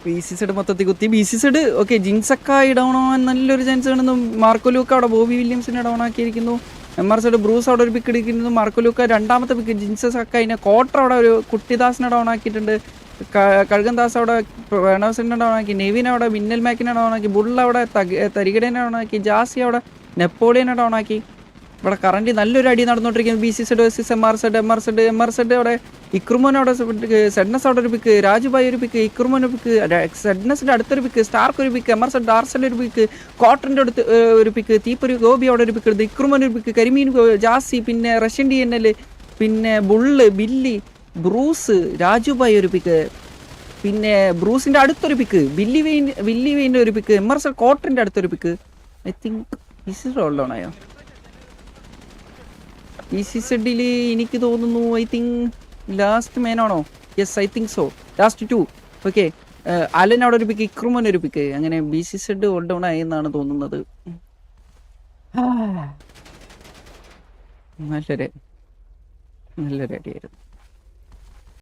B C Z മൊത്തത്തിൽ കുത്തി. B C Z okay. ജിൻസക്കായി ഡൗൺ ആവാൻ നല്ലൊരു ചാൻസ് കാണുന്നു. മാർക്കോ ലൂക്ക അവിടെ ബോബി വില്യംസിനെ ഡൗൺ ആക്കിയിരിക്കുന്നു. MR സെഡ് ബ്രൂസ് അവിടെ ഒരു പിക്ക് എടുക്കുന്നു. മാർക്കോ ലൂക്ക രണ്ടാമത്തെ പിക്ക്. ജിൻസക്കായിനെ കോട്ടർ അവിടെ ഒരു കുട്ടിദാസിനെ ഡൗൺ ആക്കിയിട്ടുണ്ട്. കഴുകൻ ദാസ് അവിടെ പ്രണവ്സിനെ ഡൗൺ ആക്കി. നെവിൻ അവിടെ മിന്നൽ മാക്കിനെ ഡൗൺ ആക്കി. ബുള്ള അവിടെ തരികടനെ ഡൗൺ ആക്കി. ജാസി അവിടെ നെപ്പോളിയനെ ഡൗൺ ആക്കി. ഇവിടെ കറന്റ് നല്ലൊരു അടി നടന്നുകൊണ്ടിരിക്കുന്നു. B C Z versus MR Z അവിടെ ഇക്രുമോൻ അവിടെ സെഡ്നസ് അവിടെ ഒരു പിക്ക്. രാജുബായി ഒരു പിക്ക്. ഇക്രുമോൻ ഒരു പിക്ക്. സെഡ്നസിന്റെ അടുത്തൊരു പിക്ക്. സ്റ്റാർക്ക് ഒരു പിക്ക്. MR സെഡ് ഡാർസൽ ഒരു പിക്ക്. കോട്ടറിന്റെ അടുത്ത് ഒരു പിക്ക്. തീപ്പൊരു ഗോബി അവിടെ ഒരു പിക്ക് എടുത്ത്. ഇക്രുമോൻ ഒരു പിക്ക്. കരിമീൻ ജാസി, പിന്നെ റഷ്യൻ DNL, പിന്നെ ബുള്ള്, ബില്ലി, ബ്രൂസ്, രാജുബായി ഒരു പിക്ക്. പിന്നെ ബ്രൂസിന്റെ അടുത്തൊരു പിക്ക്. വില്ലി വെയിൻ്റെ ഒരു പിക്ക്. MR സെഡ് കോട്ടറിന്റെ അടുത്തൊരു pick. I think roll down ആയോ ECZ എനിക്ക് തോന്നുന്നു. ഐ തിങ്ക് ലാസ്റ്റ് മേനാണോ? Yes, I think so. Last 2. Okay. Alan അവിടെ ഒരു പിക്ക്. ഇക്രുമോൻ ഒരു പിക്ക്. അങ്ങനെ BCZ ഹോൾഡ് ഡൗൺ ആയി എന്നാണ് തോന്നുന്നത്. നല്ലൊരു അടിയായിരുന്നു.